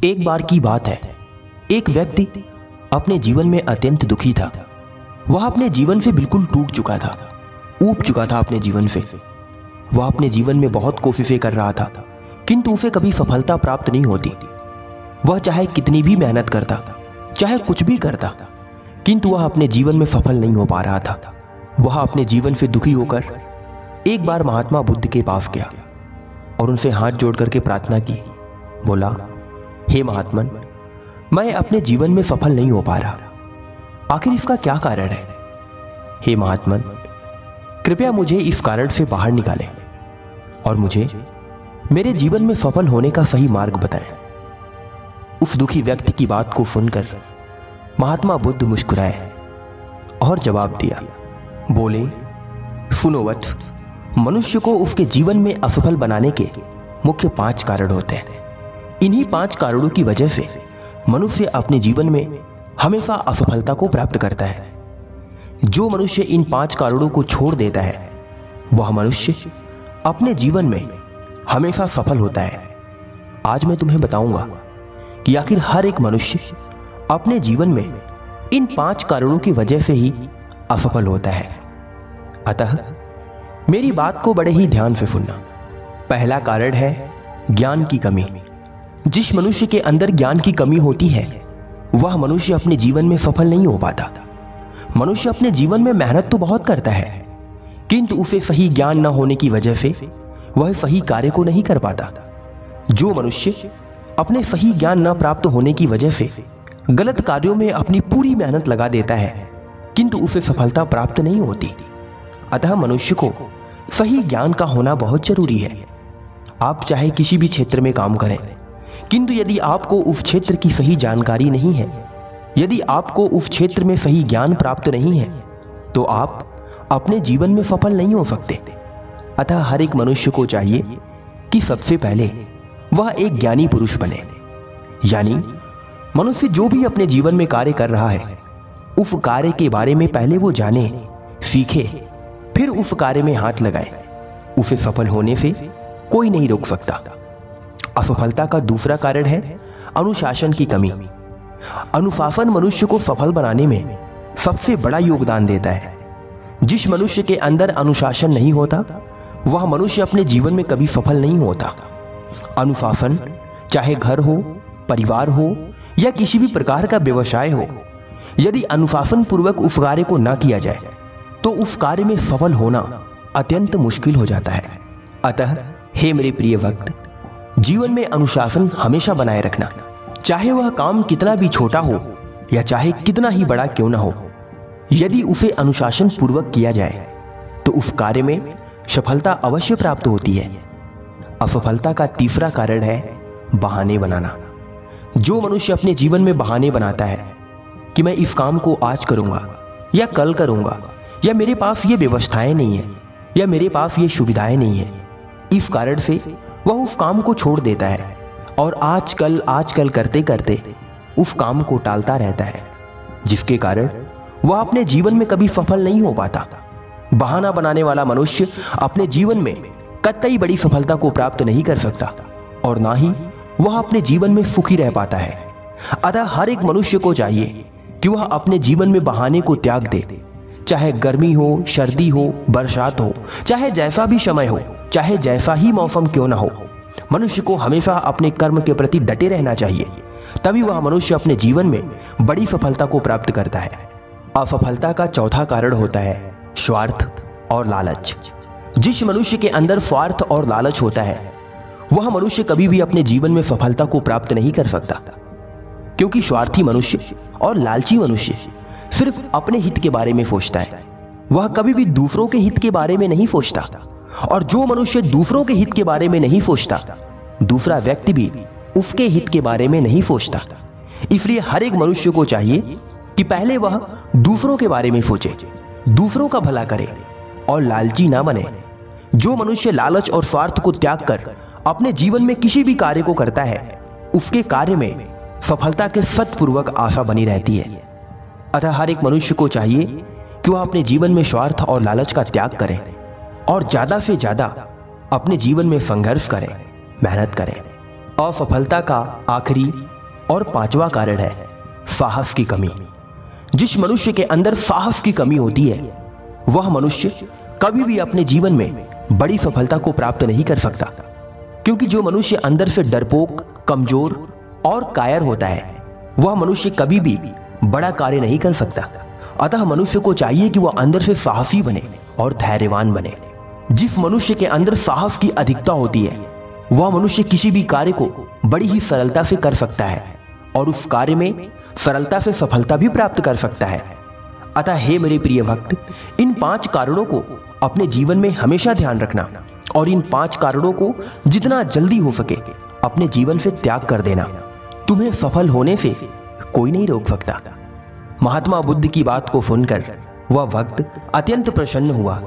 एक बार की बात है, एक व्यक्ति अपने जीवन में अत्यंत दुखी था। वह अपने जीवन से बिल्कुल टूट चुका था, ऊब चुका था अपने जीवन से। वह अपने जीवन में बहुत कोशिशें कर रहा था, किंतु उसे कभी सफलता प्राप्त नहीं होती। वह चाहे कितनी भी मेहनत करता, चाहे कुछ भी करता, किंतु वह अपने जीवन में सफल नहीं हो पा रहा था। वह अपने जीवन से दुखी होकर एक बार महात्मा बुद्ध के पास गया और उनसे हाथ जोड़ करके प्रार्थना की। बोला, हे महात्मन, मैं अपने जीवन में सफल नहीं हो पा रहा, आखिर इसका क्या कारण है? हे महात्मन, कृपया मुझे इस कारण से बाहर निकालें और मुझे मेरे जीवन में सफल होने का सही मार्ग बताएं। उस दुखी व्यक्ति की बात को सुनकर महात्मा बुद्ध मुस्कुराए और जवाब दिया। बोले, सुनो वत्स, मनुष्य को उसके जीवन में असफल बनाने के मुख्य 5 कारण होते हैं। इन्हीं 5 कारणों की वजह से मनुष्य अपने जीवन में हमेशा असफलता को प्राप्त करता है। जो मनुष्य इन 5 कारणों को छोड़ देता है, वह मनुष्य अपने जीवन में हमेशा सफल होता है। आज मैं तुम्हें बताऊंगा कि आखिर हर एक मनुष्य अपने जीवन में इन 5 कारणों की वजह से ही असफल होता है। अतः मेरी बात को बड़े ही ध्यान से सुनना। पहला कारण है ज्ञान की कमी। जिस मनुष्य के अंदर ज्ञान की कमी होती है, वह मनुष्य अपने जीवन में सफल नहीं हो पाता। मनुष्य अपने जीवन में मेहनत तो बहुत करता है, किंतु उसे सही ज्ञान न होने की वजह से वह सही कार्य को नहीं कर पाता। जो मनुष्य अपने सही ज्ञान न प्राप्त होने की वजह से गलत कार्यों में अपनी पूरी मेहनत लगा देता है, किंतु उसे सफलता प्राप्त नहीं होती। अतः मनुष्य को सही ज्ञान का होना बहुत जरूरी है। आप चाहे किसी भी क्षेत्र में काम करें, किंतु यदि आपको उस क्षेत्र की सही जानकारी नहीं है, यदि आपको उस क्षेत्र में सही ज्ञान प्राप्त नहीं है, तो आप अपने जीवन में सफल नहीं हो सकते। अतः हर एक मनुष्य को चाहिए कि सबसे पहले वह एक ज्ञानी पुरुष बने। यानी मनुष्य जो भी अपने जीवन में कार्य कर रहा है, उस कार्य के बारे में पहले वो जाने, सीखे, फिर उस कार्य में हाथ लगाए। उसे सफल होने से कोई नहीं रोक सकता। असफलता का दूसरा कारण है अनुशासन की कमी। अनुशासन मनुष्य को सफल बनाने में सबसे बड़ा योगदान देता है। जिस मनुष्य के अंदर अनुशासन नहीं होता, वह मनुष्य अपने जीवन में कभी सफल नहीं होता। अनुशासन चाहे घर हो, परिवार हो या किसी भी प्रकार का व्यवसाय हो, यदि अनुशासन पूर्वक उस कार्य को ना किया जाए तो उस कार्य में सफल होना अत्यंत मुश्किल हो जाता है। अतः हे मेरे प्रिय भक्त, जीवन में अनुशासन हमेशा बनाए रखना। चाहे वह काम कितना भी छोटा हो या चाहे कितना ही बड़ा क्यों ना हो, यदि उसे अनुशासन पूर्वक किया जाए तो उस कार्य में सफलता अवश्य प्राप्त होती है। असफलता का तीसरा कारण है बहाने बनाना। जो मनुष्य अपने जीवन में बहाने बनाता है कि मैं इस काम को आज करूंगा या कल करूंगा, या मेरे पास ये व्यवस्थाएं नहीं है, या मेरे पास ये सुविधाएं नहीं है, इस कारण से वह उस काम को छोड़ देता है और आजकल करते करते उस काम को टालता रहता है, जिसके कारण वह अपने जीवन में कभी सफल नहीं हो पाता। बहाना बनाने वाला मनुष्य अपने जीवन में कतई बड़ी सफलता को प्राप्त नहीं कर सकता और ना ही वह अपने जीवन में सुखी रह पाता है। अतः हर एक मनुष्य को चाहिए कि वह अपने जीवन में बहाने को त्याग दे। चाहे गर्मी हो, सर्दी हो, बरसात हो, चाहे जैसा भी समय हो, चाहे जैसा ही मौसम क्यों ना हो, मनुष्य को हमेशा अपने कर्म के प्रति डटे रहना चाहिए। तभी वह मनुष्य अपने जीवन में बड़ी सफलता को प्राप्त करता है। असफलता का चौथा कारण होता है स्वार्थ और लालच। जिस मनुष्य के अंदर स्वार्थ और लालच होता है, वह मनुष्य कभी भी अपने जीवन में सफलता को प्राप्त नहीं कर सकता, क्योंकि स्वार्थी मनुष्य और लालची मनुष्य सिर्फ अपने हित के बारे में सोचता है। वह कभी भी दूसरों के हित के बारे में नहीं सोचता, और जो मनुष्य दूसरों के हित के बारे में नहीं सोचता, दूसरा व्यक्ति भी उसके हित के बारे में नहीं सोचता। इसलिए हर एक मनुष्य को चाहिए कि पहले वह दूसरों के बारे में सोचे, दूसरों का भला करे और लालची ना बने। जो मनुष्य लालच और स्वार्थ को त्याग कर अपने जीवन में किसी भी कार्य को करता है, उसके कार्य में सफलता के सतपूर्वक आशा बनी रहती है। अतः हर एक मनुष्य को चाहिए कि वह अपने जीवन में स्वार्थ और लालच का त्याग करें और ज्यादा से ज्यादा अपने जीवन में संघर्ष करें, मेहनत करें। असफलता का आखिरी और पांचवा कारण है साहस की कमी। जिस मनुष्य के अंदर साहस की कमी होती है वह मनुष्य कभी भी अपने जीवन में बड़ी सफलता को प्राप्त नहीं कर सकता, क्योंकि जो मनुष्य अंदर से डरपोक, कमजोर और कायर होता है वह मनुष्य कभी भी बड़ा कार्य नहीं कर सकता। अतः मनुष्य को चाहिए कि वह अंदर से साहसी बने और धैर्यवान बने। जिस मनुष्य के अंदर साहस की अधिकता होती है वह मनुष्य किसी भी कार्य को बड़ी ही सरलता से कर सकता है और उस कार्य में सरलता से सफलता भी प्राप्त कर सकता है। अतः हे मेरे प्रिय भक्त, इन 5 कारणों को अपने जीवन में हमेशा ध्यान रखना और इन 5 कारणों को जितना जल्दी हो सके अपने जीवन से त्याग कर देना। तुम्हें सफल होने से कोई नहीं रोक सकता। महात्मा बुद्ध की बात को सुनकर वह भक्त अत्यंत प्रसन्न हुआ